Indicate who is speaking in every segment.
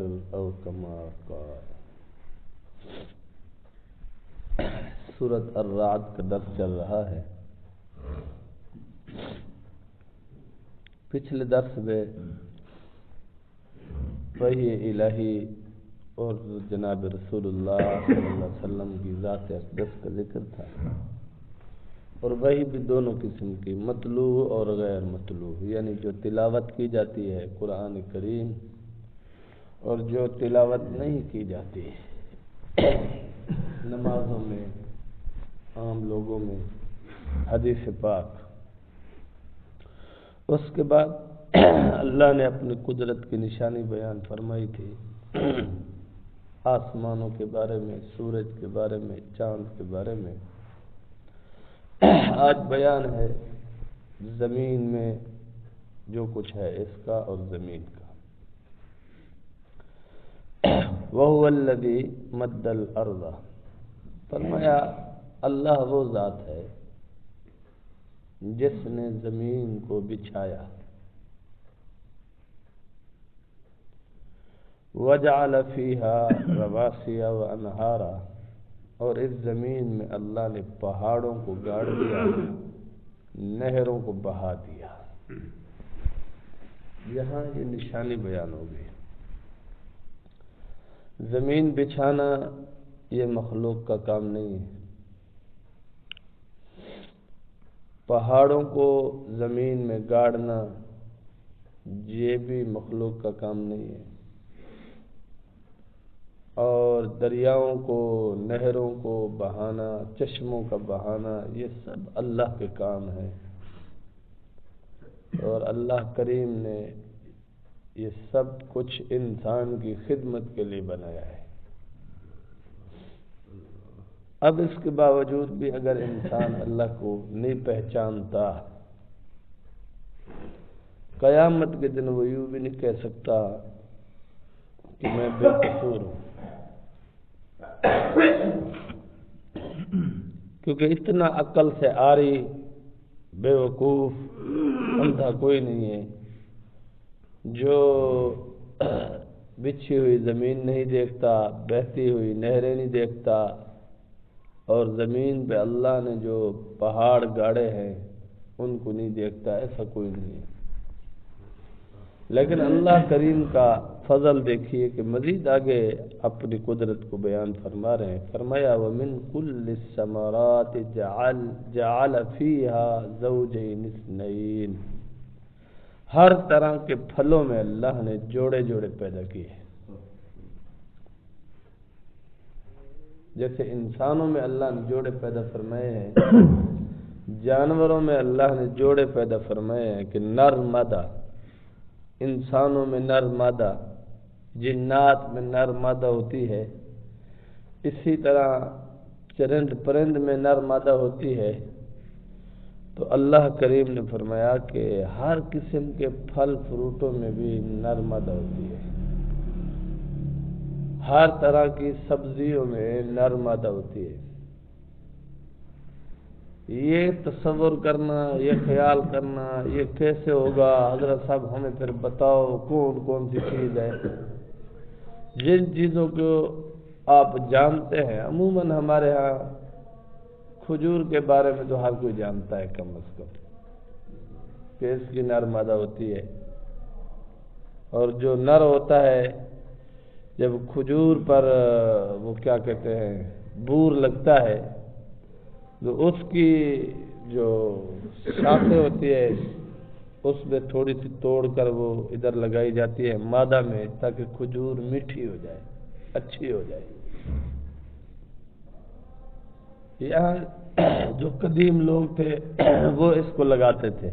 Speaker 1: داخل او کما قال۔ سورۃ الرعد کا درس چل رہا ہے۔ پچھلے درس میں وحی الہی اور جناب رسول اللہ صلی اللہ علیہ وسلم کی ذات اقدس کا ذکر تھا، اور وہی بھی دونوں قسم کی، مطلوع اور غیر مطلوع، یعنی جو تلاوت کی جاتی ہے قرآن کریم اور جو تلاوت نہیں کی جاتی نمازوں میں، عام لوگوں میں، حدیث پاک۔ اس کے بعد اللہ نے اپنی قدرت کی نشانی بیان فرمائی تھی، آسمانوں کے بارے میں، سورج کے بارے میں، چاند کے بارے میں۔ آج بیان ہے زمین میں جو کچھ ہے اس کا اور زمین کا۔ وَهُوَ الَّذِي مَدَّ الْأَرْضَ، فرمایا اللہ وہ ذات ہے جس نے زمین کو بچھایا۔ وَجَعَلَ فِيهَا رَوَاسِيَ وَأَنْهَارًا، اور اس زمین میں اللہ نے پہاڑوں کو گاڑ دیا، نہروں کو بہا دیا۔ یہاں یہ نشانی بیان ہو گئی۔ زمین بچھانا یہ مخلوق کا کام نہیں ہے، پہاڑوں کو زمین میں گاڑنا یہ بھی مخلوق کا کام نہیں ہے، اور دریاؤں کو، نہروں کو بہانا، چشموں کا بہانا، یہ سب اللہ کے کام ہے، اور اللہ کریم نے یہ سب کچھ انسان کی خدمت کے لیے بنایا ہے۔ اب اس کے باوجود بھی اگر انسان اللہ کو نہیں پہچانتا، قیامت کے دن وہ یوں بھی نہیں کہہ سکتا کہ میں بے قصور ہوں، کیونکہ اتنا عقل سے عاری، بے وقوف، اندھا کوئی نہیں ہے جو بچھی ہوئی زمین نہیں دیکھتا، بہتی ہوئی نہریں نہیں دیکھتا، اور زمین پہ اللہ نے جو پہاڑ گاڑے ہیں ان کو نہیں دیکھتا، ایسا کوئی نہیں ہے۔ لیکن اللہ کریم کا فضل دیکھیے کہ مزید آگے اپنی قدرت کو بیان فرما رہے ہیں۔ فرمایا وَمِن كُلِّ الثَّمَرَاتِ جَعَلَ فِيهَا زَوْجَيْنِ اثْنَيْنِ، ہر طرح کے پھلوں میں اللہ نے جوڑے جوڑے پیدا کیے ہیں۔ جیسے انسانوں میں اللہ نے جوڑے پیدا فرمائے ہیں، جانوروں میں اللہ نے جوڑے پیدا فرمائے ہیں کہ نر مادہ، انسانوں میں نر مادہ، جنات میں نر مادہ ہوتی ہے، اسی طرح چرند پرند میں نر مادہ ہوتی ہے۔ تو اللہ کریم نے فرمایا کہ ہر قسم کے پھل فروٹوں میں بھی نر مادہ ہوتی ہے، ہر طرح کی سبزیوں میں نر مادہ ہوتی ہے۔ یہ تصور کرنا، یہ خیال کرنا یہ کیسے ہوگا حضرت صاحب ہمیں پھر بتاؤ کون کون سی چیز ہے۔ جن چیزوں کو آپ جانتے ہیں، عموماً ہمارے ہاں کھجور کے بارے میں تو ہر کوئی جانتا ہے کم از کم کہ اس کی نر مادہ ہوتی ہے، اور جو نر ہوتا ہے جب کھجور پر وہ کیا کہتے ہیں بور لگتا ہے تو اس کی جو شاخیں ہوتی ہے اس میں تھوڑی سی توڑ کر وہ ادھر لگائی جاتی ہے مادہ میں، تاکہ کھجور میٹھی ہو جائے، اچھی ہو جائے۔ یہاں جو قدیم لوگ تھے وہ اس کو لگاتے تھے،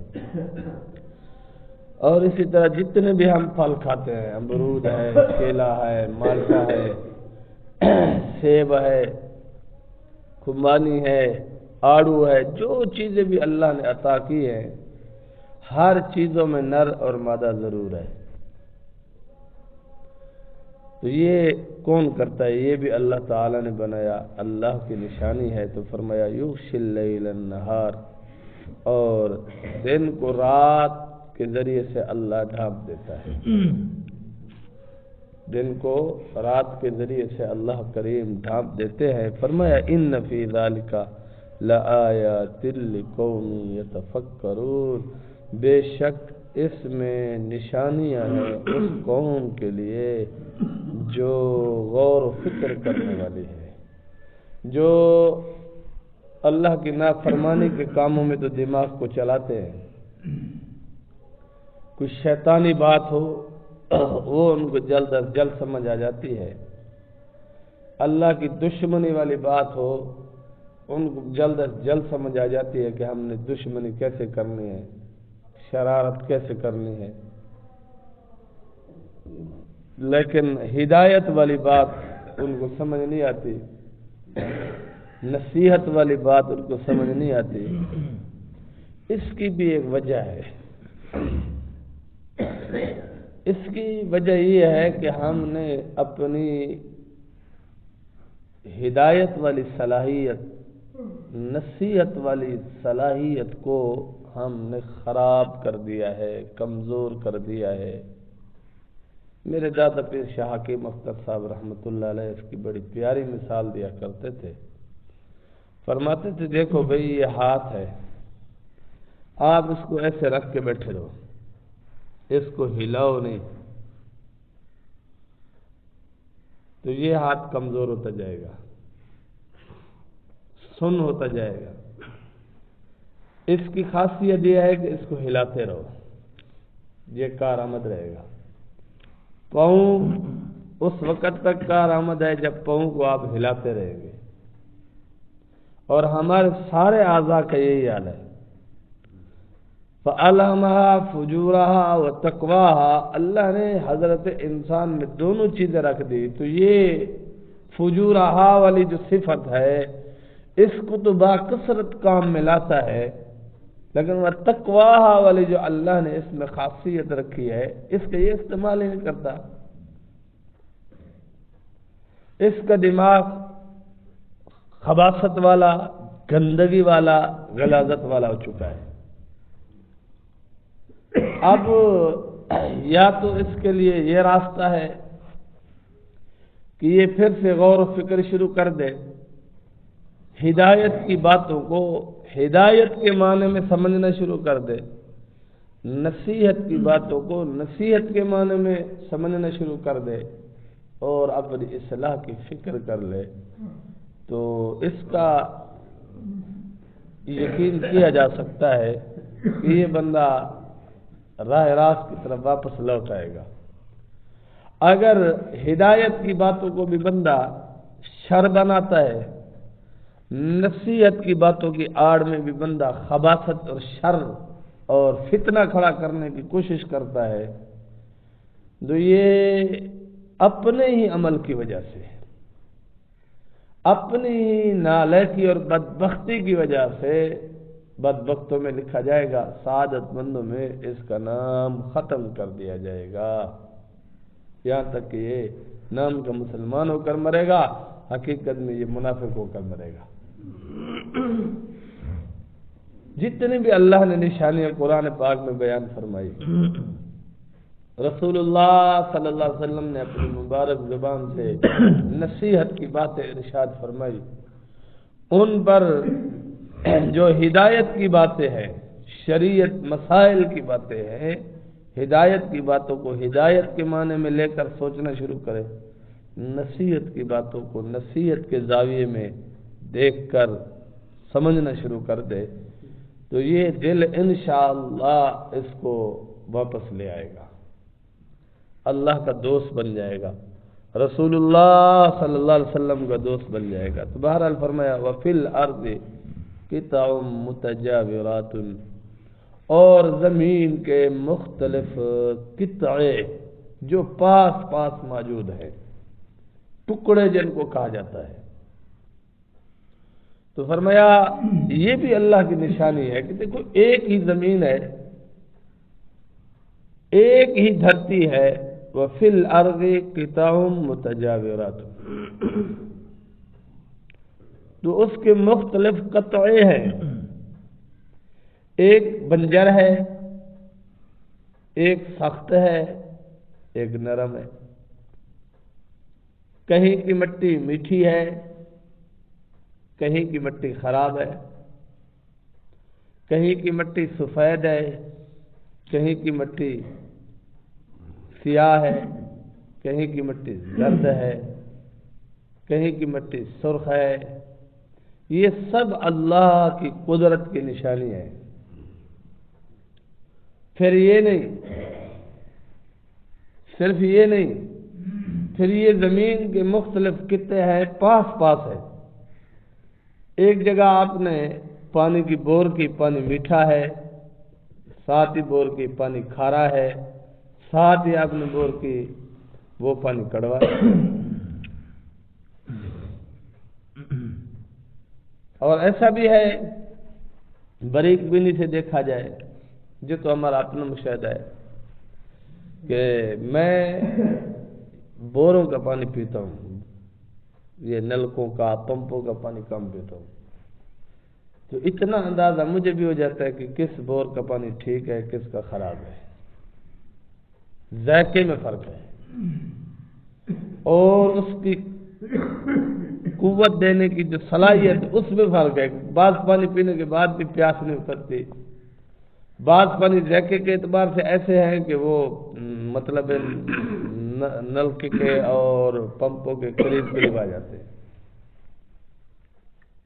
Speaker 1: اور اسی طرح جتنے بھی ہم پھل کھاتے ہیں، امرود ہے، کیلا ہے، مالٹا ہے، سیب ہے، خمانی ہے، آڑو ہے، جو چیزیں بھی اللہ نے عطا کی ہیں ہر چیزوں میں نر اور مادہ ضرور ہے۔ تو یہ کون کرتا ہے؟ یہ بھی اللہ تعالی نے بنایا، اللہ کی نشانی ہے۔ تو فرمایا یغشی اللیل النہار، اور دن کو رات کے ذریعے سے اللہ ڈھانپ دیتا ہے۔ دن کو رات کے ذریعے سے اللہ کریم ڈھانپ دیتے ہیں۔ فرمایا ان فی ذالک لآیات لقوم یتفکرون، بے شک اس میں نشانیاں ہیں اس قوم کے لیے جو غور و فکر کرنے والی ہے، جو اللہ کی نافرمانی کے کاموں میں تو دماغ کو چلاتے ہیں، کوئی شیطانی بات ہو وہ ان کو جلد از جلد سمجھ آ جاتی ہے، اللہ کی دشمنی والی بات ہو ان کو جلد از جلد سمجھ آ جاتی ہے کہ ہم نے دشمنی کیسے کرنی ہے، شرارت کیسے کرنی ہے۔ لیکن ہدایت والی بات ان کو سمجھ نہیں آتی، نصیحت والی بات ان کو سمجھ نہیں آتی۔ اس کی بھی ایک وجہ ہے، اس کی وجہ یہ ہے کہ ہم نے اپنی ہدایت والی صلاحیت، نصیحت والی صلاحیت کو ہم نے خراب کر دیا ہے، کمزور کر دیا ہے۔ میرے دادا پیر شاہ حکیم اختر صاحب رحمۃ اللہ علیہ اس کی بڑی پیاری مثال دیا کرتے تھے، فرماتے تھے دیکھو بھئی یہ ہاتھ ہے، آپ اس کو ایسے رکھ کے بیٹھے رہو، اس کو ہلاؤ نہیں، تو یہ ہاتھ کمزور ہوتا جائے گا، سن ہوتا جائے گا۔ اس کی خاصیت یہ ہے کہ اس کو ہلاتے رہو، یہ کارآمد رہے گا۔ پاؤں اس وقت تک کارآمد ہے جب پاؤں کو آپ ہلاتے رہیں گے، اور ہمارے سارے اعضاء کا یہی حال ہے۔ فَأَلْهَمَهَا فُجُورَهَا وَتَقْوَاهَا، اللہ نے حضرت انسان میں دونوں چیزیں رکھ دی، تو یہ فجورہا والی جو صفت ہے اس کو تو باکثرت کام میں لاتا ہے، لیکن وہ تقواہا والی جو اللہ نے اس میں خاصیت رکھی ہے اس کا یہ استعمال ہی نہیں کرتا۔ اس کا دماغ خباثت والا، گندگی والا، غلاظت والا ہو چکا ہے۔ اب یا تو اس کے لیے یہ راستہ ہے کہ یہ پھر سے غور و فکر شروع کر دے، ہدایت کی باتوں کو ہدایت کے معنی میں سمجھنا شروع کر دے، نصیحت کی باتوں کو نصیحت کے معنی میں سمجھنا شروع کر دے، اور اپنی اصلاح کی فکر کر لے، تو اس کا یقین کیا جا سکتا ہے کہ یہ بندہ راہ راست کی طرف واپس لوٹ آئے گا۔ اگر ہدایت کی باتوں کو بھی بندہ شر بناتا ہے، نصیحت کی باتوں کی آڑ میں بھی بندہ خباثت اور شر اور فتنہ کھڑا کرنے کی کوشش کرتا ہے، تو یہ اپنے ہی عمل کی وجہ سے، اپنی ہی نالائکی اور بدبختی کی وجہ سے بدبختوں میں لکھا جائے گا، سعادت مندوں میں اس کا نام ختم کر دیا جائے گا، یہاں تک کہ یہ نام کا مسلمان ہو کر مرے گا، حقیقت میں یہ منافق ہو کر مرے گا۔ جتنی بھی اللہ نے نشانیاں قرآن پاک میں بیان فرمائی، رسول اللہ صلی اللہ علیہ وسلم نے اپنی مبارک زبان سے نصیحت کی باتیں ارشاد فرمائی، ان پر جو ہدایت کی باتیں ہیں، شریعت مسائل کی باتیں ہیں، ہدایت کی باتوں کو ہدایت کے معنی میں لے کر سوچنا شروع کرے، نصیحت کی باتوں کو نصیحت کے زاویے میں دیکھ کر سمجھنا شروع کر دے، تو یہ دل انشاءاللہ اس کو واپس لے آئے گا، اللہ کا دوست بن جائے گا، رسول اللہ صلی اللہ علیہ وسلم کا دوست بن جائے گا۔ تو بہرحال فرمایا وَفِي الْأَرْضِ قِطَعٌ مُتَجَاوِرَاتٌ، اور زمین کے مختلف قطعے جو پاس پاس موجود ہیں، ٹکڑے جن کو کہا جاتا ہے، تو فرمایا یہ بھی اللہ کی نشانی ہے کہ دیکھو ایک ہی زمین ہے، ایک ہی دھرتی ہے، وَفِي الْأَرْضِ قِطَعٌ مُتَجَاوِرَاتٌ، تو اس کے مختلف قطعے ہیں، ایک بنجر ہے، ایک سخت ہے، ایک نرم ہے، کہیں کی مٹی میٹھی ہے، کہیں کی مٹی خراب ہے، کہیں کی مٹی سفید ہے، کہیں کی مٹی سیاہ ہے، کہیں کی مٹی زرد ہے، کہیں کی مٹی سرخ ہے۔ یہ سب اللہ کی قدرت کی نشانی ہے۔ پھر یہ نہیں، صرف یہ نہیں، پھر یہ زمین کے مختلف خطے ہیں، پاس پاس ہے۔ ایک جگہ آپ نے پانی کی بور کی، پانی میٹھا ہے، ساتھ ہی بور کی پانی کھارا ہے، ساتھ ہی آپ نے بور کی وہ پانی کڑوا ہے۔ اور ایسا بھی ہے، باریک بینی سے دیکھا جائے، جو تو ہمارا اپنا مشاہدہ ہے کہ میں بوروں کا پانی پیتا ہوں، یہ نلکوں کا پمپوں کا پانی کم پیتا ہوں، تو اتنا اندازہ مجھے بھی ہو جاتا ہے کہ کس بور کا پانی ٹھیک ہے، کس کا خراب ہے۔ ذائقے میں فرق ہے اور اس کی قوت دینے کی جو صلاحیت اس میں فرق ہے۔ بعض پانی پینے کے بعد بھی پیاس نہیں اترتی، بعض پانی ذائقے کے اعتبار سے ایسے ہیں کہ وہ مطلب نلکے کے اور پمپوں کے قریب قریب آ جاتے ہیں،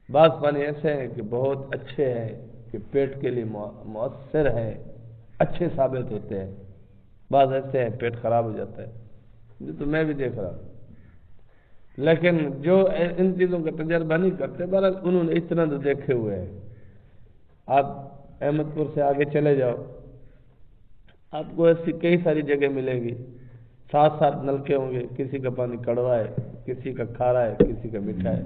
Speaker 1: بعض پانی ایسے ہیں کہ بہت اچھے ہیں کہ پیٹ کے لیے مؤثر ہیں، اچھے ثابت ہوتے ہیں، بعض ایسے ہیں پیٹ خراب ہو جاتا ہے، یہ تو میں بھی دیکھ رہا ہوں۔ لیکن جو ان چیزوں کا تجربہ نہیں کرتے، بہرحال انہوں نے اتنا تو دیکھے ہوئے ہیں۔ آپ احمد پور سے آگے چلے جاؤ، آپ کو ایسی کئی ساری جگہ ملے گی، ساتھ ساتھ نلکے ہوں گے، کسی کا پانی کڑوا ہے، کسی کا کھارا ہے، کسی کا میٹھا ہے۔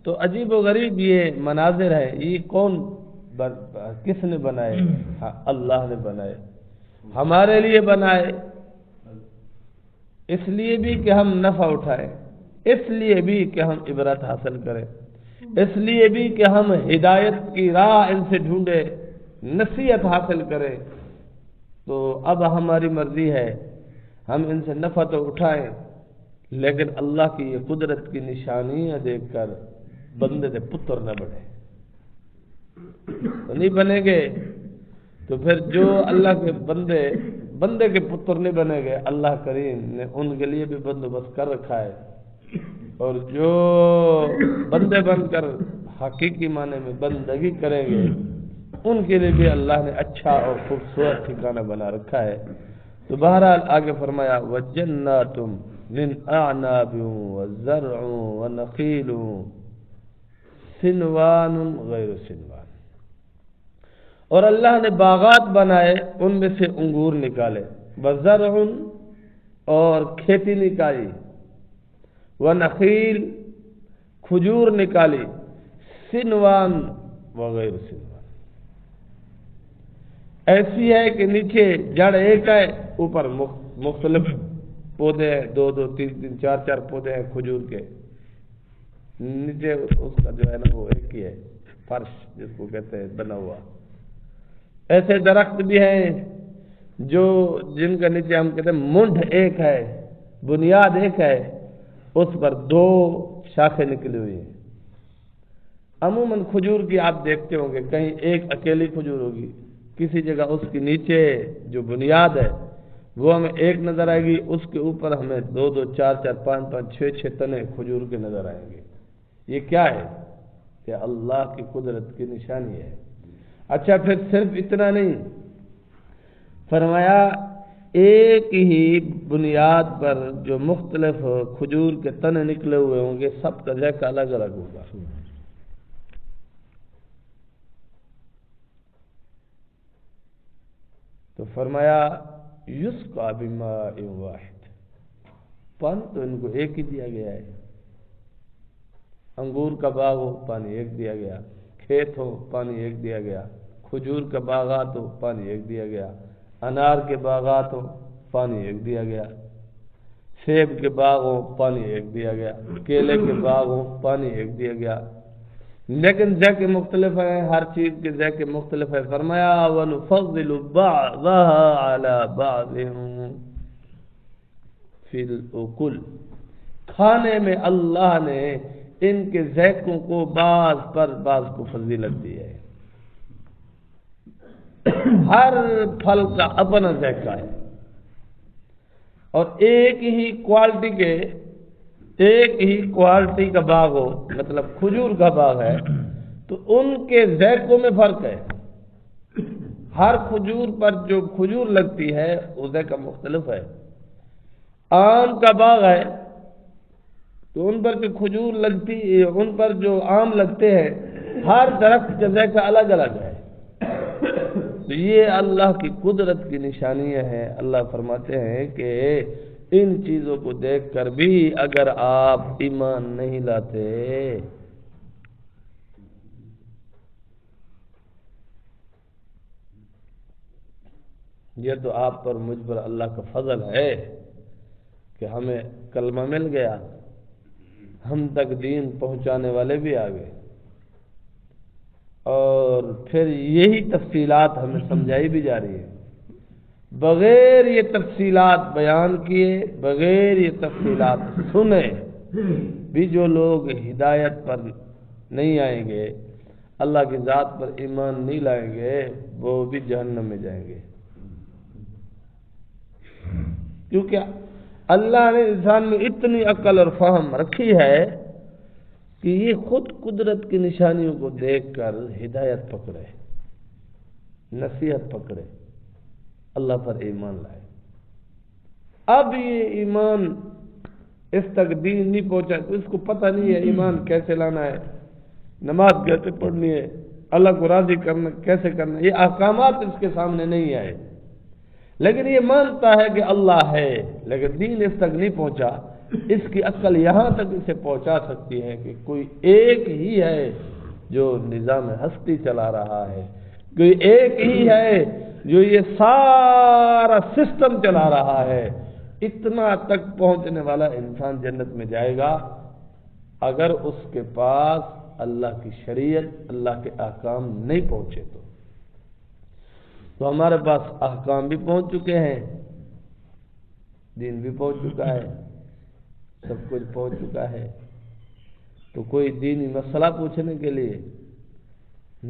Speaker 1: تو عجیب و غریب یہ مناظر ہے، یہ کس نے بنائے؟ اللہ نے بنائے، ہمارے لیے بنائے، اس لیے بھی کہ ہم نفع اٹھائیں، اس لیے بھی کہ ہم عبرت حاصل کریں، اس لیے بھی کہ ہم ہدایت کی راہ ان سے ڈھونڈے، نصیحت حاصل کریں۔ تو اب ہماری مرضی ہے، ہم ان سے نفع تو اٹھائیں، لیکن اللہ کی یہ قدرت کی نشانیاں دیکھ کر بندے سے پتر نہ بنے، تو نہیں بنیں گے۔ تو پھر جو اللہ کے بندے کے پتر نہیں بنے گے، اللہ کریم نے ان کے لیے بھی بندوبست کر رکھا ہے، اور جو بندے بن کر حقیقی معنی میں بندگی کریں گے، ان کے لیے بھی اللہ نے اچھا اور خوبصورت ٹھکانہ بنا رکھا ہے۔ تو بہرحال آگے فرمایا وَجَنَّاتٌ مِّنْ أَعْنَابٍ وَزَرْعٌ وَنَخِيلٌ سِنْوَانٌ غَيْرُ سِنْوَانٍ، اور اللہ نے باغات بنائے، ان میں سے انگور نکالے، وَزَرْعٌ اور کھیتی نکالی، وَنَخِيل کھجور نکالی، سنوان وغیر سنوان، ایسی ہے کہ نیچے جڑ ایک ہے، اوپر مختلف پودے ہیں، دو تین چار پودے ہیں کھجور کے، نیچے اس کا جو ہے نا وہ ایک ہی ہے، فرش جس کو کہتے ہیں بنا ہوا۔ ایسے درخت بھی ہیں جن کا نیچے ہم کہتے ہیں منڈ ایک ہے، بنیاد ایک ہے، اس پر دو شاخیں نکلی ہوئی ہیں۔ عموماً کھجور کی آپ دیکھتے ہوں گے کہیں ایک اکیلی کھجور ہوگی، کسی جگہ اس کے نیچے جو بنیاد ہے وہ ہمیں ایک نظر آئے گی، اس کے اوپر ہمیں دو چار پانچ چھ تنے کھجور کے نظر آئیں گے۔ یہ کیا ہے؟ کہ اللہ کی قدرت کی نشانی ہے۔ اچھا، پھر صرف اتنا نہیں، فرمایا ایک ہی بنیاد پر جو مختلف کھجور کے تنے نکلے ہوئے ہوں گے، سب کا ذائقہ الگ الگ ہوگا۔ تو فرمایا یسقا بماء واحد، پانی تو ان کو ایک ہی دیا گیا ہے۔ انگور کا باغ ہو، پانی ایک دیا گیا، کھیت ہو، پانی ایک دیا گیا، کھجور کا باغات ہو، پانی ایک دیا گیا، انار کے باغات ہو، پانی ایک دیا گیا، سیب کے باغ ہو، پانی ایک دیا گیا، کیلے کے باغ ہو، پانی ایک دیا گیا، لیکن ذائقے مختلف ہیں، ہر چیز کے ذائقے مختلف ہے۔ فرمایا وَنُفَضِّلُ بَعْضَهَا عَلَى بَعْضٍ، فی الاکل، کھانے میں اللہ نے ان کے ذائقوں کو بعض پر بعض کو فضیلت دی ہے۔ ہر پھل کا اپنا ذائقہ ہے، اور ایک ہی کوالٹی کا باغ ہو، مطلب کھجور کا باغ ہے، تو ان کے ذائقوں میں فرق ہے۔ ہر کھجور پر جو کھجور لگتی ہے وہ ذائقہ مختلف ہے۔ آم کا باغ ہے تو ان پر جو کھجور لگتی، ان پر جو آم لگتے ہیں، ہر درخت کا ذائقہ الگ الگ ہے۔ تو یہ اللہ کی قدرت کی نشانیاں ہیں۔ اللہ فرماتے ہیں کہ ان چیزوں کو دیکھ کر بھی اگر آپ ایمان نہیں لاتے، یہ تو آپ پر مجھ پر اللہ کا فضل ہے کہ ہمیں کلمہ مل گیا، ہم تک دین پہنچانے والے بھی آ گئے، اور پھر یہی تفصیلات ہمیں سمجھائی بھی جا رہی ہے۔ بغیر یہ تفصیلات بیان کیے، بغیر یہ تفصیلات سنے بھی جو لوگ ہدایت پر نہیں آئیں گے، اللہ کی ذات پر ایمان نہیں لائیں گے، وہ بھی جہنم میں جائیں گے۔ کیونکہ اللہ نے انسان میں اتنی عقل اور فہم رکھی ہے کہ یہ خود قدرت کی نشانیوں کو دیکھ کر ہدایت پکڑے، نصیحت پکڑے، اللہ پر ایمان لائے۔ اب یہ ایمان اس تک دین نہیں پہنچا تو اس کو پتہ نہیں ہے ایمان کیسے لانا ہے، نماز کیسے پڑھنی ہے، اللہ کو راضی کرنا کیسے کرنا، یہ احکامات اس کے سامنے نہیں آئے، لیکن یہ مانتا ہے کہ اللہ ہے، لیکن دین اس تک نہیں پہنچا۔ اس کی عقل یہاں تک اسے پہنچا سکتی ہے کہ کوئی ایک ہی ہے جو نظام ہستی چلا رہا ہے، کوئی ایک ہی ہے جو یہ سارا سسٹم چلا رہا ہے۔ اتنا تک پہنچنے والا انسان جنت میں جائے گا اگر اس کے پاس اللہ کی شریعت، اللہ کے احکام نہیں پہنچے تو ہمارے پاس احکام بھی پہنچ چکے ہیں، دین بھی پہنچ چکا ہے، سب کچھ پہنچ چکا ہے، تو کوئی دینی مسئلہ پوچھنے کے لیے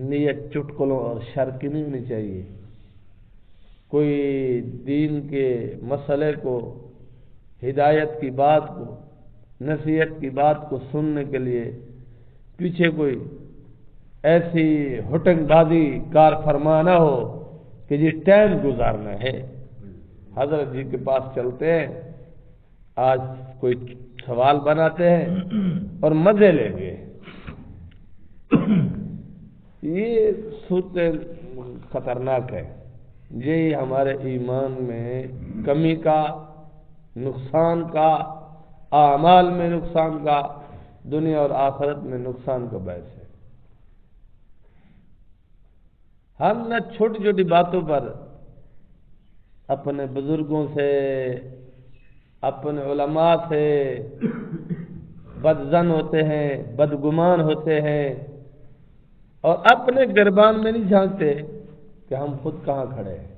Speaker 1: نیت چٹکلوں اور شر کی نہیں ہونی چاہیے۔ کوئی دین کے مسئلے کو، ہدایت کی بات کو، نصیحت کی بات کو سننے کے لیے پیچھے کوئی ایسی ہٹنگ بازی کار فرما نہ ہو کہ جی ٹائم گزارنا ہے، حضرت جی کے پاس چلتے ہیں، آج کوئی سوال بناتے ہیں اور مزے لیں گے۔ یہ صورتیں خطرناک ہے، یہی ہمارے ایمان میں کمی کا، نقصان کا، اعمال میں نقصان کا، دنیا اور آخرت میں نقصان کا باعث ہے۔ ہم نہ چھوٹی چھوٹی باتوں پر اپنے بزرگوں سے، اپنے علماء سے بدظن ہوتے ہیں، بدگمان ہوتے ہیں، اور اپنے گربان میں نہیں جھانکتے کہ ہم خود کہاں کھڑے ہیں،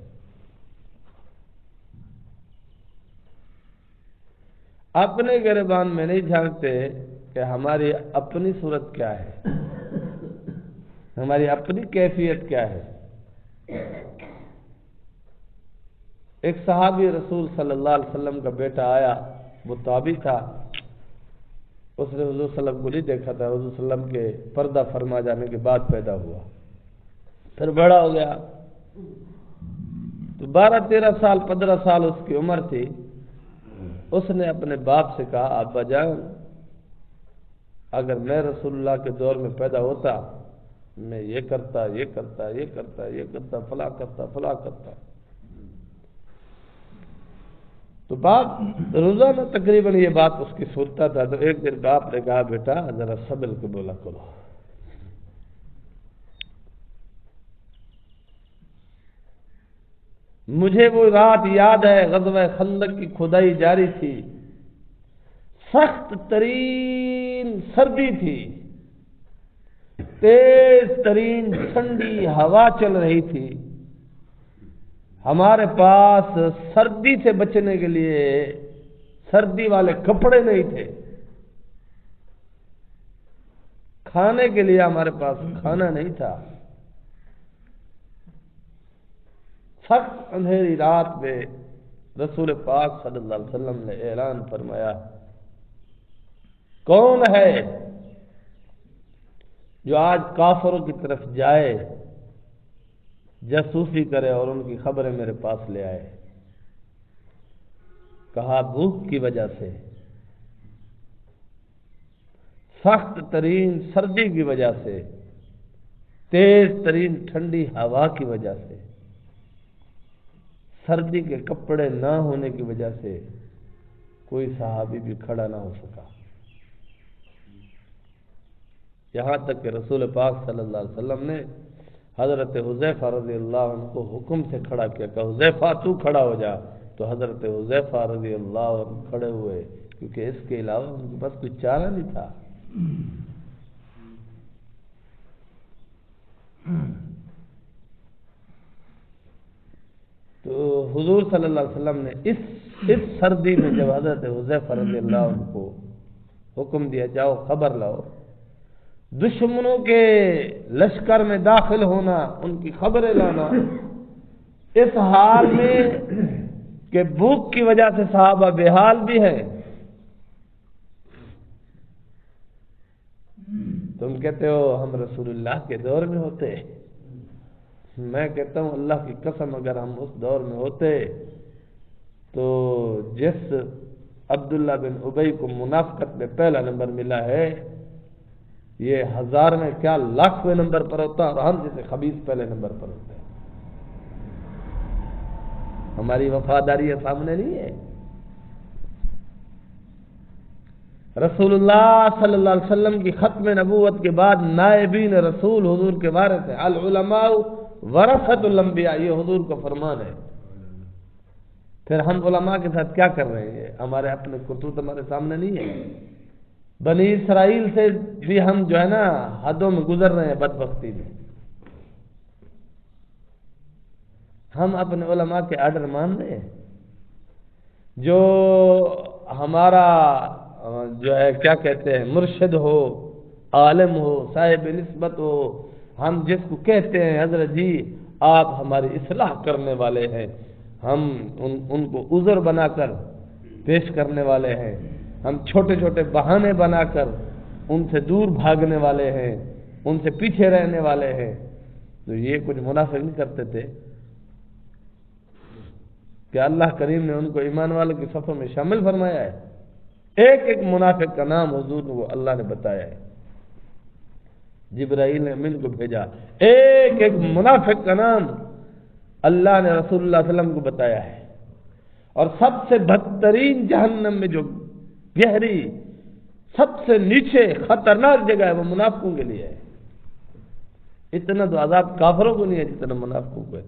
Speaker 1: اپنے گربان میں نہیں جھانکتے کہ ہماری اپنی صورت کیا ہے، ہماری اپنی کیفیت کیا ہے۔ ایک صحابی رسول صلی اللہ علیہ وسلم کا بیٹا آیا، وہ تابعی تھا، اس نے حضور صلی اللہ علیہ وسلم کو نہیں دیکھا تھا، حضور صلی اللہ علیہ وسلم کے پردہ فرما جانے کے بعد پیدا ہوا، پھر بڑا ہو گیا تو 12-13 سال 15 سال اس کی عمر تھی۔ اس نے اپنے باپ سے کہا، ابا جان اگر میں رسول اللہ کے دور میں پیدا ہوتا میں یہ کرتا، یہ کرتا، یہ کرتا، یہ کرتا، فلاں کرتا، فلاں کرتا۔ تو باپ روزانہ تقریباً یہ بات اس کی سنتا تھا، تو ایک دن باپ نے کہا، بیٹا ذرا صبر کے بولا کرو۔ مجھے وہ رات یاد ہے، غزوہ خندق کی کھدائی جاری تھی، سخت ترین سردی تھی، تیز ترین ٹھنڈی ہوا چل رہی تھی، ہمارے پاس سردی سے بچنے کے لیے سردی والے کپڑے نہیں تھے، کھانے کے لیے ہمارے پاس کھانا نہیں تھا۔ سخت اندھیری رات میں رسول پاک صلی اللہ علیہ وسلم نے اعلان فرمایا، کون ہے جو آج کافروں کی طرف جائے، جاسوسی کرے اور ان کی خبریں میرے پاس لے آئے؟ کہا بھوک کی وجہ سے، سخت ترین سردی کی وجہ سے، تیز ترین ٹھنڈی ہوا کی وجہ سے، سردی کے کپڑے نہ ہونے کی وجہ سے کوئی صحابی بھی کھڑا نہ ہو سکا، یہاں تک کہ رسول پاک صلی اللہ علیہ وسلم نے حضرت حذیفہ رضی اللہ عنہ کو حکم سے کھڑا کیا کہ حذیفہ تو کھڑا ہو جا، تو حضرت حذیفہ رضی اللہ عنہ کھڑے ہوئے، کیونکہ اس کے علاوہ ان کے پاس کوئی چارہ نہیں تھا۔ تو حضور صلی اللہ علیہ وسلم نے اس سردی میں جب حضرت حذیفہ رضی اللہ عنہ کو حکم دیا جاؤ خبر لاؤ، دشمنوں کے لشکر میں داخل ہونا، ان کی خبریں لانا، اس حال میں کہ بھوک کی وجہ سے صحابہ بے حال بھی ہیں۔ تم کہتے ہو ہم رسول اللہ کے دور میں ہوتے، میں کہتا ہوں اللہ کی قسم اگر ہم اس دور میں ہوتے تو جس عبداللہ بن ابی کو منافقت میں پہلا نمبر ملا ہے، یہ 1000 میں کیا لاکھویں نمبر پر ہوتا، اور ہم جیسے خبیث پہلے نمبر پر ہوتے ہیں۔ ہماری وفاداری سامنے نہیں ہے۔ رسول اللہ صلی اللہ علیہ وسلم کی ختم نبوت کے بعد نائبین رسول حضور کے وارث ہیں، العلماء ورثۃ الانبیاء، یہ حضور کا فرمان ہے۔ پھر ہم علماء کے ساتھ کیا کر رہے ہیں؟ ہمارے اپنے کرتوت ہمارے سامنے نہیں ہے۔ بنی اسرائیل سے بھی ہم جو ہے نا حدوں میں گزر رہے ہیں بدبختی میں۔ ہم اپنے علماء کے آرڈر مان رہے ہیں، جو ہمارا جو ہے کیا کہتے ہیں مرشد ہو، عالم ہو، صاحب نسبت ہو، ہم جس کو کہتے ہیں حضرت جی آپ ہماری اصلاح کرنے والے ہیں، ہم ان کو عذر بنا کر پیش کرنے والے ہیں، ہم چھوٹے چھوٹے بہانے بنا کر ان سے دور بھاگنے والے ہیں، ان سے پیچھے رہنے والے ہیں، تو یہ کچھ منافق نہیں کرتے تھے کہ اللہ کریم نے ان کو ایمان والوں کی صفوں میں شامل فرمایا ہے؟ ایک ایک منافق کا نام حضور کو اللہ نے بتایا ہے، جبرائیل نے امین کو بھیجا، ایک ایک منافق کا نام اللہ نے رسول اللہ صلی اللہ علیہ وسلم کو بتایا ہے۔ اور سب سے بدترین جہنم میں جو گہری سب سے نیچے خطرناک جگہ ہے وہ منافقوں کے لیے ہے۔ اتنا تو عذاب کافروں کو نہیں ہے جتنا منافقوں کو ہے۔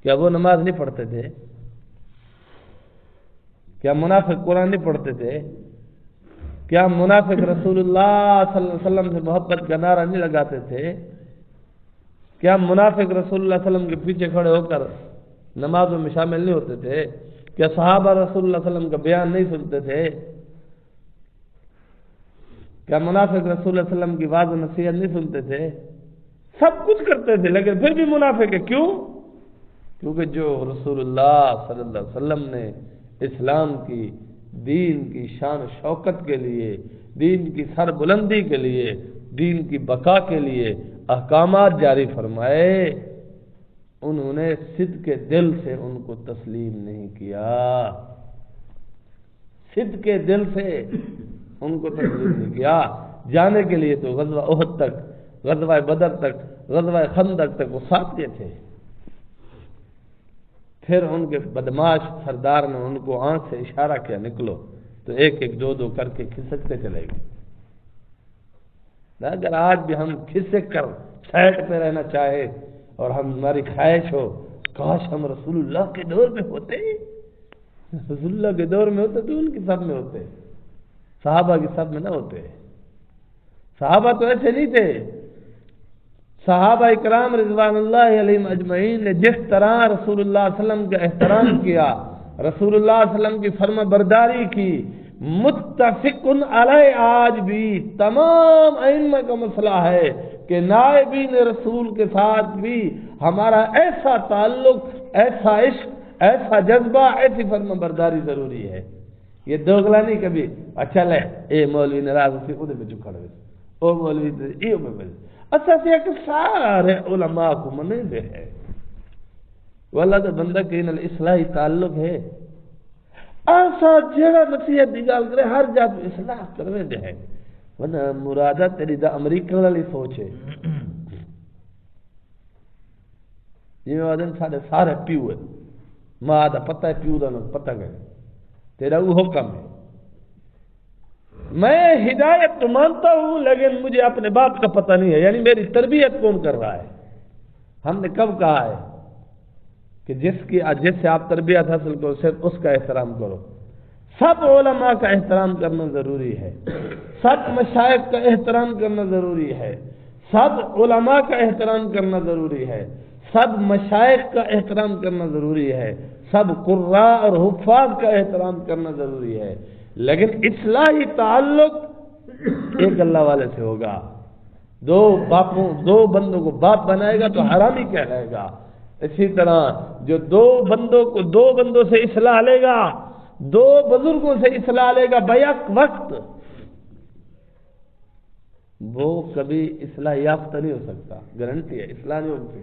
Speaker 1: کیا وہ نماز نہیں پڑھتے تھے؟ کیا منافق قرآن نہیں پڑھتے تھے؟ کیا منافق رسول اللہ صلی اللہ علیہ وسلم سے محبت کا نعرہ نہیں لگاتے تھے؟ کیا منافق رسول اللہ صلی اللہ علیہ وسلم کے پیچھے کھڑے ہو کر نمازوں میں شامل نہیں ہوتے تھے؟ کیا صحابہ رسول اللہ صلی اللہ علیہ وسلم کا بیان نہیں سنتے تھے؟ کیا منافق رسول اللہ صلی اللہ علیہ وسلم کی واعظ و نصیحت نہیں سنتے تھے؟ سب کچھ کرتے تھے، لیکن پھر بھی منافق ہے۔ کیوں؟ کیونکہ جو رسول اللہ صلی اللہ علیہ وسلم نے اسلام کی، دین کی شان و شوکت کے لیے، دین کی سر بلندی کے لیے، دین کی بقا کے لیے احکامات جاری فرمائے، انہوں نے صدق کے دل سے ان کو تسلیم نہیں کیا، صدق کے دل سے ان کو تسلیم نہیں کیا۔ جانے کے لیے تو غزوہ احد تک، غزوہ بدر تک، غزوہ خندق تک وہ ساتھ گئے تھے، پھر ان کے بدماش سردار نے ان کو آنکھ سے اشارہ کیا نکلو، تو ایک ایک دو دو کر کے کھسکتے چلے گئے۔ اگر آج بھی ہم کھسک کر سائڈ پہ رہنا چاہے اور ہماری خواہش ہو کاش ہم رسول اللہ کے دور میں ہوتے، رسول اللہ کے دور میں ہوتے تو ان کی سب میں ہوتے، صحابہ کی سب میں نہ ہوتے۔ صحابہ تو ایسے نہیں تھے۔ صحابہ اکرام رضوان اللہ علیہم اجمعین نے جس طرح رسول اللہ صلی اللہ علیہ وسلم کا احترام کیا، رسول اللہ صلی اللہ علیہ وسلم کی فرما برداری کی، متفقن علیہ آج بھی تمام ائمہ کا مسئلہ ہے کہ نائبین رسول کے ساتھ بھی ہمارا ایسا تعلق، ایسا عشق، ایسا جذبہ، ایسی فرما برداری ضروری ہے۔ یہ دوگلا نہیں کبھی اچھا لے اے مولوی ناراض ہوتی خود میں چکھڑ ہوئے او مولوی اے میں بل اچھا سے ایک سارے علماء کو منے دے ہے واللہ تو بندہ کہ ان الاصلاحی تعلق ہے ایسا جڑا نصیحت دی گل کرے ہر جا تو اصلاح کروے دے ہے ورنہ مرادہ تیری دا امریکہ والی سوچ ہے یہ وادن سارے پیو ہے ماں دا پتہ ہے پیو دا پتہ گئے تیرا وہ حکم ہے۔ میں ہدایت تو مانتا ہوں لیکن مجھے اپنے باپ کا پتہ نہیں ہے، یعنی میری تربیت کون کر رہا ہے۔ ہم نے کب کہا ہے کہ جس سے آپ تربیت حاصل کرو صرف اس کا احترام کرو۔ سب علماء کا احترام کرنا ضروری ہے، سب مشائخ کا احترام کرنا ضروری ہے، سب علماء کا احترام کرنا ضروری ہے، سب مشائخ کا احترام کرنا ضروری ہے، سب قراء اور حفاظ کا احترام کرنا ضروری ہے، لیکن اصلاحی تعلق ایک اللہ والے سے ہوگا۔ دو بندوں کو باپ بنائے گا تو حرامی کہلائے گا، اسی طرح جو دو بندوں سے اصلاح لے گا، دو بزرگوں سے اصلاح لے گا بیک وقت، وہ کبھی اصلاح یافتہ نہیں ہو سکتا، گارنٹی ہے اصلاح نہیں ہو سکتی۔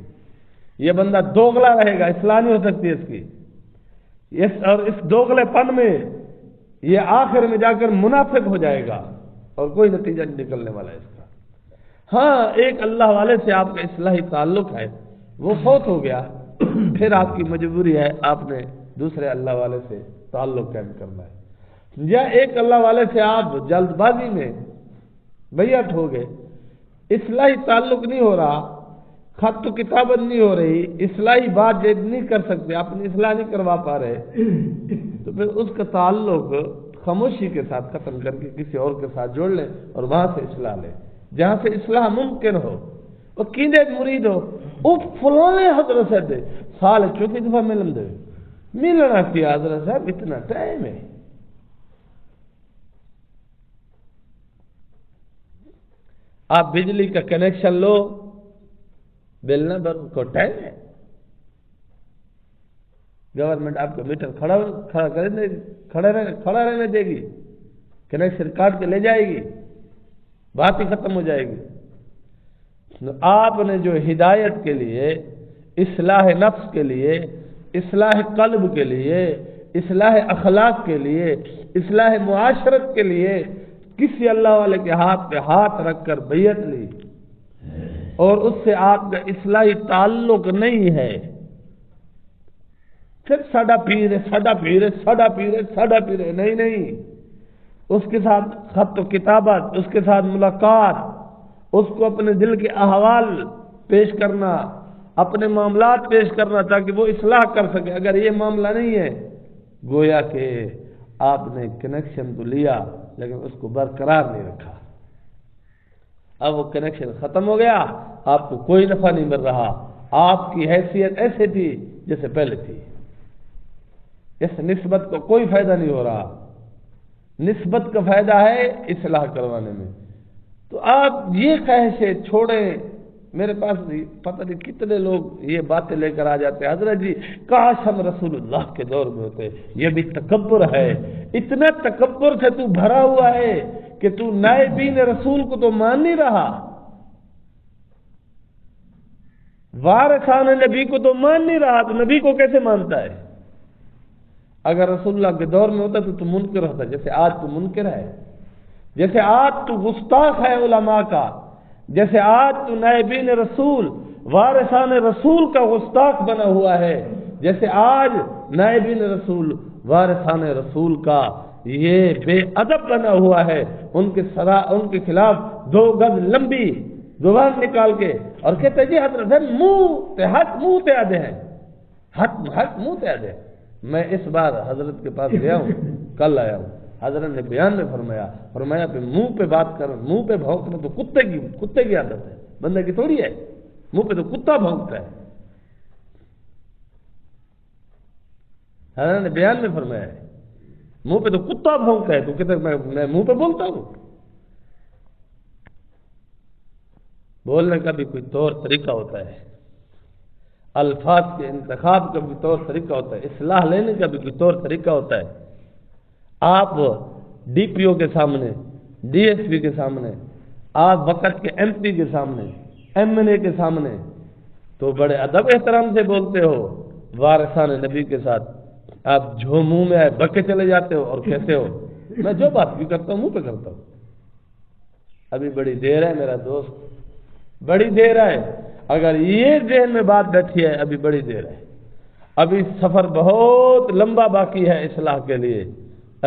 Speaker 1: یہ بندہ دوگلا رہے گا، اصلاح نہیں ہو سکتی اس کی، اور اس دوگلے پن میں یہ آخر میں جا کر منافق ہو جائے گا اور کوئی نتیجہ نہیں نکلنے والا ہے اس کا۔ ہاں ایک اللہ والے سے آپ کا اصلاحی تعلق ہے، وہ فوت ہو گیا، پھر آپ کی مجبوری ہے آپ نے دوسرے اللہ والے سے تعلق قائم کرنا ہے، یا ایک اللہ والے سے آپ جلد بازی میں بیعت ہو گئے، اصلاحی تعلق نہیں ہو رہا، خط و کتابت نہیں ہو رہی، اصلاحی بات جب نہیں کر سکتے، اپنی اصلاح نہیں کروا پا رہے، تو پھر اس کا تعلق خاموشی کے ساتھ ختم کر کے کسی اور کے ساتھ جوڑ لیں اور وہاں سے اصلاح لیں جہاں سے اصلاح ممکن ہو۔ وہ کیندے مرید ہو وہ فلانے حضرت صاحب دے سال چوتھی دفعہ ملن دے ملنا کیا حضرت صاحب اتنا ٹائم ہے، آپ بجلی کا کنیکشن لو بل نہ بھرو کو ٹائم ہے، گورنمنٹ آپ کا میٹر کھڑا رہنے دے گی، کنیکشن کاٹ کے لے جائے گی، بات ہی ختم ہو جائے گی۔ آپ نے جو ہدایت کے لیے، اصلاح نفس کے لیے، اصلاح قلب کے لیے، اصلاح اخلاق کے لیے، اصلاح معاشرت کے لیے کسی اللہ والے کے ہاتھ پہ ہاتھ رکھ کر بیعت لی اور اس سے آپ کا اصلاحی تعلق نہیں ہے، پھر ساڈا پیر ہے، ساڈا پیر ہے، ساڈا پیر ہے، ساڈا پیر ہے، نہیں، اس کے ساتھ خط و کتابت، اس کے ساتھ ملاقات، اس کو اپنے دل کے احوال پیش کرنا، اپنے معاملات پیش کرنا تاکہ وہ اصلاح کر سکے۔ اگر یہ معاملہ نہیں ہے گویا کہ آپ نے کنیکشن تو لیا لیکن اس کو برقرار نہیں رکھا، اب وہ کنیکشن ختم ہو گیا، آپ کو کوئی نفع نہیں مل رہا، آپ کی حیثیت ایسے تھی جیسے پہلے تھی، اس نسبت کو کوئی فائدہ نہیں ہو رہا، نسبت کا فائدہ ہے اصلاح کروانے میں۔ تو آپ یہ خواہشیں چھوڑیں، میرے پاس پتہ نہیں کتنے لوگ یہ باتیں لے کر آ جاتے ہیں، حضرت جی کاش ہم رسول اللہ کے دور میں ہوتے، یہ بھی تکبر ہے، اتنا تکبر سے تو بھرا ہوا ہے کہ تو نائبین رسول کو تو مان نہیں رہا، وارثان نبی کو تو مان نہیں رہا، تو نبی کو کیسے مانتا ہے؟ اگر رسول اللہ کے دور میں ہوتا تو منکر ہوتا، جیسے آج تو منکر ہے، جیسے آج تو گستاخ ہے علماء کا، جیسے آج تو نائبین رسول وارثان رسول کا گستاخ بنا ہوا ہے، جیسے آج نائبین رسول وارثان رسول کا یہ بے ادب بنا ہوا ہے، ان کے خلاف 2 گز لمبی زبان نکال کے اور کہتے ہیں جی حضرت منہ تے آدھے ہیں، حق منہ تے آدھے۔ میں اس بار حضرت کے پاس گیا ہوں، کل آیا ہوں، حضرت نے بیان میں فرمایا پہ منہ پہ بات کر، منہ پہ بھونکنا تو کتے کی عادت ہے، بندے کی تھوڑی ہے، منہ پہ تو کتا بھونکتا ہے۔ حضرت نے بیان میں فرمایا ہے، منہ پہ تو کتا بھونکتا ہے، تو کہتے میں منہ پہ بولتا ہوں؟ بولنے کا بھی کوئی طور طریقہ ہوتا ہے، الفاظ کے انتخاب کا بھی طور طریقہ ہوتا ہے، اصلاح لینے کا بھی کوئی طور طریقہ ہوتا ہے۔ آپ ڈی پی او کے سامنے، ڈی ایس پی کے سامنے، آپ وقت کے ایم پی کے سامنے، ایم این اے کے سامنے تو بڑے ادب احترام سے بولتے ہو، وارثان نبی کے ساتھ آپ جو منہ میں آئے بکے چلے جاتے ہو اور کہتے ہو میں جو بات بھی کرتا ہوں منہ پہ کرتا ہوں۔ ابھی بڑی دیر ہے میرا دوست، بڑی دیر ہے، اگر یہ ذہن میں بات بیٹھی ہے ابھی بڑی دیر ہے، ابھی سفر بہت لمبا باقی ہے اصلاح کے لیے،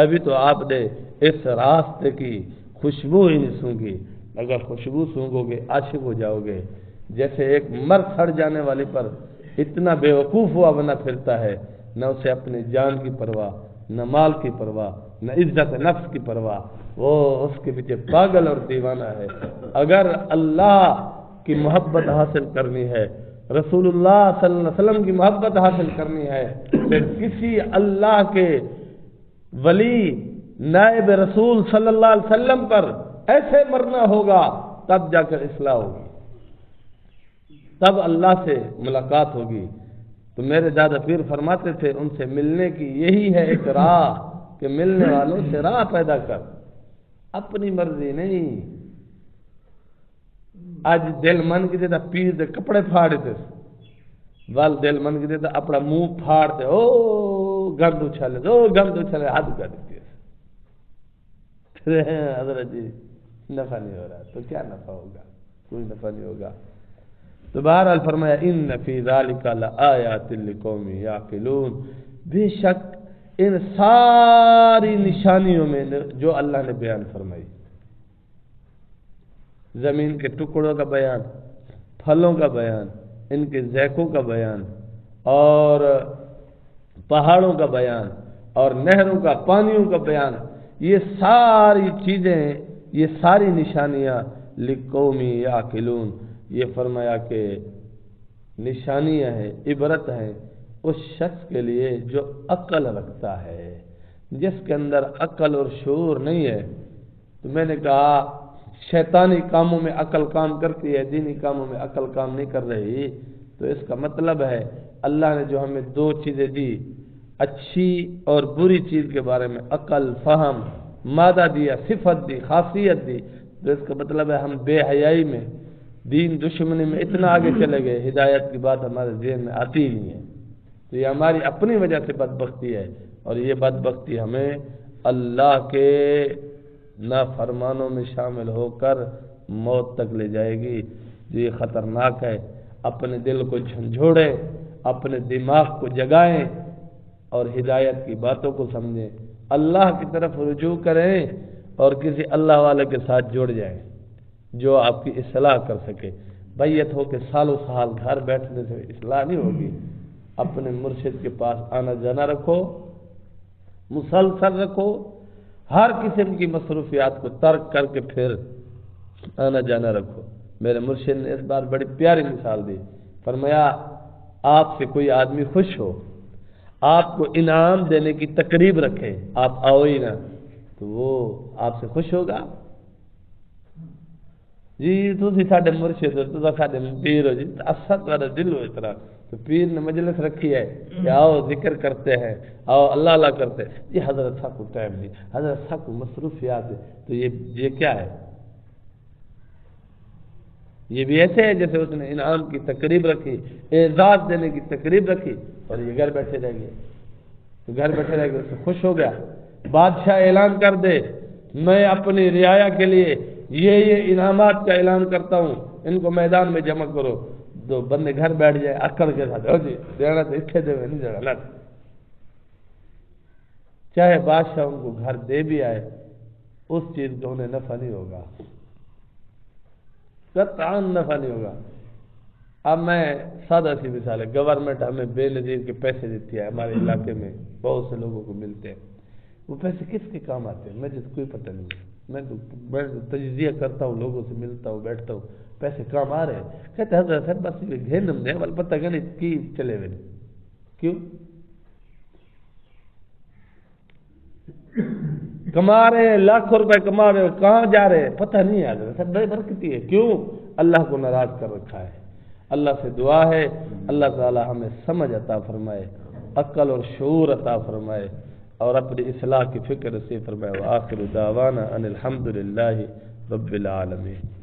Speaker 1: ابھی تو آپ نے اس راستے کی خوشبو ہی نہیں سونگھی، اگر خوشبو سونگو گے عاشق ہو جاؤ گے، جیسے ایک مرد سڑ جانے والی پر اتنا بے وقوف ہوا بنا پھرتا ہے، نہ اسے اپنی جان کی پرواہ، نہ مال کی پرواہ، نہ عزت نفس کی پرواہ، وہ اس کے پیچھے پاگل اور دیوانہ ہے۔ اگر اللہ کی محبت حاصل کرنی ہے، رسول اللہ صلی اللہ علیہ وسلم کی محبت حاصل کرنی ہے، پھر کسی اللہ کے ولی نائب رسول صلی اللہ علیہ وسلم پر ایسے مرنا ہوگا، تب جا کر اصلاح ہوگی، تب اللہ سے ملاقات ہوگی۔ تو میرے دادا پیر فرماتے تھے ان سے ملنے کی یہی ہے ایک راہ کہ ملنے والوں سے راہ پیدا کر، اپنی مرضی نہیں۔ آج دل من کی دیتا پیر دے کپڑے پھاڑ دیتے، وال دل من کی دیتا اپنا منہ پھاڑتے، او گند اچھالے، او گند اچھالے، حد کر دیتے حضرت جی نفع نہیں ہو رہا تو کیا نفع ہوگا؟ کوئی نفع نہیں ہوگا۔ تو بہرحال فرمایا ان فی ذلک لآیات لقوم یعقلون، بے شک ان ساری نشانیوں میں جو اللہ نے بیان فرمائی، زمین کے ٹکڑوں کا بیان، پھلوں کا بیان، ان کے ذائقوں کا بیان، اور پہاڑوں کا بیان، اور نہروں کا، پانیوں کا بیان، یہ ساری چیزیں، یہ ساری نشانیاں لقوم یعقلون، یہ فرمایا کہ نشانیاں ہیں، عبرت ہیں اس شخص کے لیے جو عقل رکھتا ہے۔ جس کے اندر عقل اور شعور نہیں ہے، تو میں نے کہا شیطانی کاموں میں عقل کام کرتی ہے، دینی کاموں میں عقل کام نہیں کر رہی، تو اس کا مطلب ہے اللہ نے جو ہمیں دو چیزیں دی، اچھی اور بری چیز کے بارے میں عقل، فہم، مادہ دیا، صفت دی، خاصیت دی، تو اس کا مطلب ہے ہم بے حیائی میں، دین دشمنی میں اتنا آگے چلے گئے، ہدایت کی بات ہمارے ذہن میں آتی ہی نہیں ہے۔ تو یہ ہماری اپنی وجہ سے بدبختی ہے، اور یہ بدبختی ہمیں اللہ کے نافرمانوں میں شامل ہو کر موت تک لے جائے گی۔ جو یہ خطرناک ہے، اپنے دل کو جھنجھوڑیں، اپنے دماغ کو جگائیں اور ہدایت کی باتوں کو سمجھیں، اللہ کی طرف رجوع کریں اور کسی اللہ والے کے ساتھ جڑ جائیں جو آپ کی اصلاح کر سکے۔ بیعت ہو کے سالوں سال گھر بیٹھنے سے اصلاح نہیں ہوگی، اپنے مرشد کے پاس آنا جانا رکھو، مسلسل رکھو، ہر قسم کی مصروفیات کو ترک کر کے پھر آنا جانا رکھو۔ میرے مرشد نے اس بار بڑی پیاری مثال دی، فرمایا آپ سے کوئی آدمی خوش ہو، آپ کو انعام دینے کی تقریب رکھے، آپ آؤ ہی نہ، تو وہ آپ سے خوش ہوگا؟ جی تسی ساڈے مرشد ہو، تسا ساڈے پیر ہو، جی اصل تہاڈا دل ہو اس طرح، تو پیر نے مجلس رکھی ہے کہ آؤ ذکر کرتے ہیں، آؤ اللہ اللہ کرتے ہیں، جی حضرت صاحب کو ٹائم نہیں، حضرت صاحب کو مصروفیات ہے، تو یہ کیا ہے؟ یہ بھی ایسے ہے جیسے اس نے انعام کی تقریب رکھی، اعزاز دینے کی تقریب رکھی، اور یہ گھر بیٹھے رہ گئے، تو گھر بیٹھے رہ گئے، اس سے خوش ہو گیا۔ بادشاہ اعلان کر دے میں اپنی رعایا کے لیے یہ انعامات کا اعلان کرتا ہوں، ان کو میدان میں جمع کرو، دو بندے گھر بیٹھ جائے اکڑ کے ساتھ، ہو جی دینا تو اتنے دے نہیں دینا لڑ، چاہے بادشاہ ان کو گھر دے بھی آئے اس چیز کا انہیں نفع نہیں ہوگا، قطعاً نفع نہیں ہوگا۔ اب میں سادہ سی مثال ہے، گورنمنٹ ہمیں بے نظیر کے پیسے دیتی ہے، ہمارے علاقے میں بہت سے لوگوں کو ملتے ہیں، وہ پیسے کس کے کام آتے ہیں مجھے تو کوئی پتہ نہیں، میں تو تجزیہ کرتا ہوں، لوگوں سے ملتا ہوں، بیٹھتا ہوں، پیسے کام آ رہے ہیں، کہتے حضرت صاحب بس یہ گھینم نے بل پتہ کہ نہیں کی چلے ہوئے، کیوں کما رہے ہیں، لاکھوں روپے کما رہے ہیں، کہاں جا رہے ہیں پتہ نہیں ہے حضرت، سب بے برکتی ہے، کیوں؟ اللہ کو ناراض کر رکھا ہے۔ اللہ سے دعا ہے اللہ تعالی ہمیں سمجھ عطا فرمائے، عقل اور شعور عطا فرمائے، اور اپنی اصلاح کی فکر نصیب فرمائے۔ وآخر دعوانا ان الحمد للہ رب العالمین۔